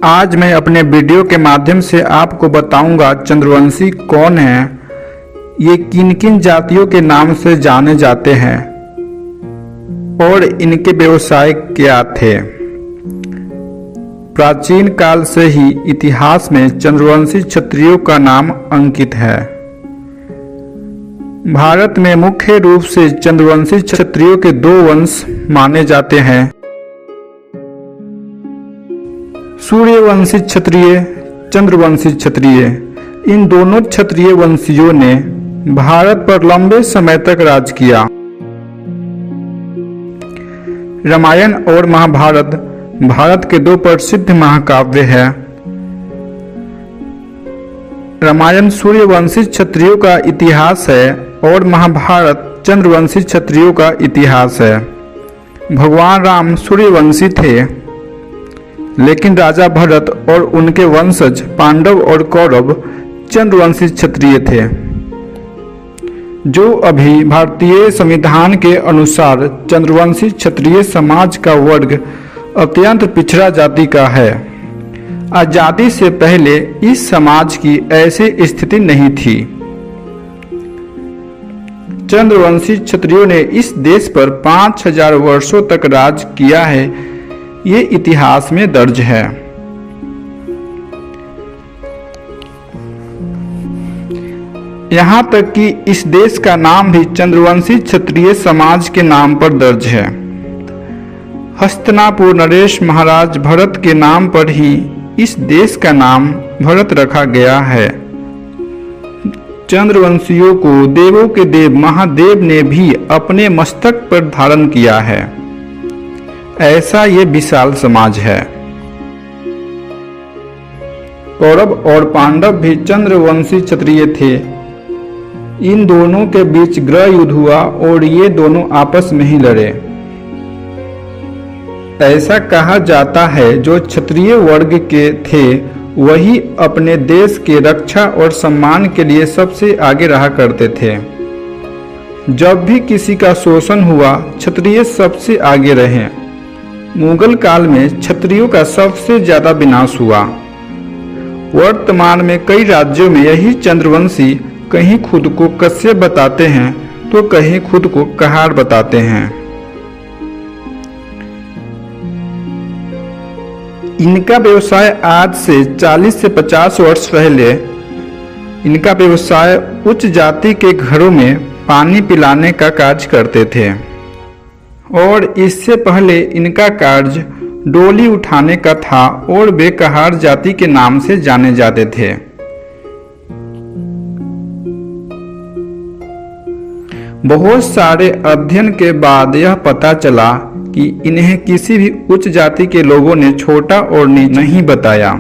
आज मैं अपने वीडियो के माध्यम से आपको बताऊंगा चंद्रवंशी कौन है, ये किन किन जातियों के नाम से जाने जाते हैं और इनके व्यवसाय क्या थे। प्राचीन काल से ही इतिहास में चंद्रवंशी क्षत्रियों का नाम अंकित है। भारत में मुख्य रूप से चंद्रवंशी क्षत्रियों के दो वंश माने जाते हैं, सूर्यवंशी क्षत्रिय, चंद्रवंशी क्षत्रिय। इन दोनों क्षत्रिय वंशियों ने भारत पर लंबे समय तक राज किया। रामायण और महाभारत भारत के दो प्रसिद्ध महाकाव्य हैं। रामायण सूर्यवंशी क्षत्रियों का इतिहास है और महाभारत चंद्रवंशी क्षत्रियों का इतिहास है। भगवान राम सूर्यवंशी थे, लेकिन राजा भरत और उनके वंशज पांडव और कौरव चंद्रवंशी क्षत्रिय थे, जो अभी भारतीय संविधान के अनुसार चंद्रवंशी क्षत्रिय समाज का वर्ग अत्यंत पिछड़ा जाति का है। आजादी से पहले इस समाज की ऐसी स्थिति नहीं थी। चंद्रवंशी क्षत्रियों ने इस देश पर 5000 वर्षों तक राज किया है, ये इतिहास में दर्ज है। यहाँ तक कि इस देश का नाम भी चंद्रवंशी क्षत्रिय समाज के नाम पर दर्ज है। हस्तिनापुर नरेश महाराज भरत के नाम पर ही इस देश का नाम भरत रखा गया है। चंद्रवंशियों को देवों के देव महादेव ने भी अपने मस्तक पर धारण किया है। ऐसा ये विशाल समाज है। कौरव और पांडव भी चंद्रवंशी क्षत्रिय थे। इन दोनों के बीच गृह युद्ध हुआ और ये दोनों आपस में ही लड़े। ऐसा कहा जाता है जो क्षत्रिय वर्ग के थे वही अपने देश के रक्षा और सम्मान के लिए सबसे आगे रहा करते थे। जब भी किसी का शोषण हुआ क्षत्रिय सबसे आगे रहे। मुगल काल में क्षत्रियों का सबसे ज्यादा विनाश हुआ। वर्तमान में कई राज्यों में यही चंद्रवंशी कहीं खुद को कश्यप बताते हैं तो कहीं खुद को कहार बताते हैं। इनका व्यवसाय आज से 40 से 50 वर्ष पहले इनका व्यवसाय उच्च जाति के घरों में पानी पिलाने का कार्य करते थे और इससे पहले इनका कार्य डोली उठाने का था और वे कहार जाति के नाम से जाने जाते थे। बहुत सारे अध्ययन के बाद यह पता चला कि इन्हें किसी भी उच्च जाति के लोगों ने छोटा और नीच नहीं बताया।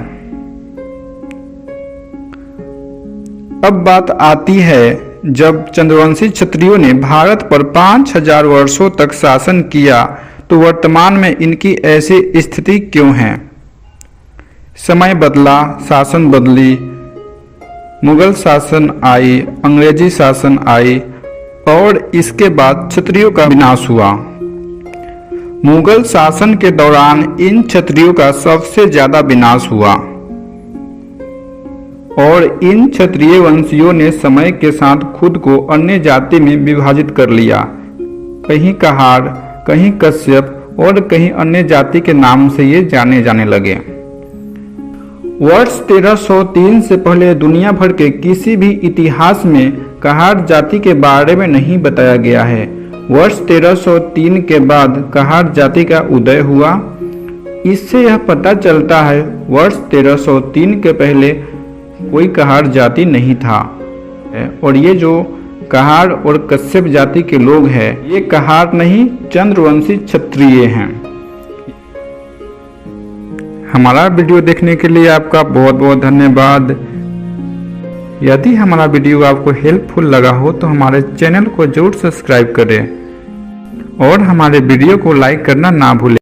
अब बात आती है, जब चंद्रवंशी क्षत्रियों ने भारत पर 5000 वर्षों तक शासन किया तो वर्तमान में इनकी ऐसी स्थिति क्यों है। समय बदला, शासन बदली, मुगल शासन आई, अंग्रेजी शासन आई और इसके बाद क्षत्रियों का विनाश हुआ। मुगल शासन के दौरान इन क्षत्रियों का सबसे ज्यादा विनाश हुआ और इन क्षत्रिय वंशियों ने समय के साथ खुद को अन्य जाति में विभाजित कर लिया। कहीं कहार, कहीं कश्यप और कहीं अन्य जाति के नाम से ये जाने जाने लगे। वर्ष 1303 से पहले दुनिया भर के किसी भी इतिहास में कहार जाति के बारे में नहीं बताया गया है। वर्ष 1303 के बाद कहार जाति का उदय हुआ। इससे यह पता चलता है वर्ष 1303 के पहले कोई कहार जाति नहीं था और ये जो कहार और कश्यप जाति के लोग हैं ये कहार नहीं चंद्रवंशी क्षत्रिय हैं। हमारा वीडियो देखने के लिए आपका बहुत बहुत धन्यवाद। यदि हमारा वीडियो आपको हेल्पफुल लगा हो तो हमारे चैनल को जरूर सब्सक्राइब करें और हमारे वीडियो को लाइक करना ना भूलें।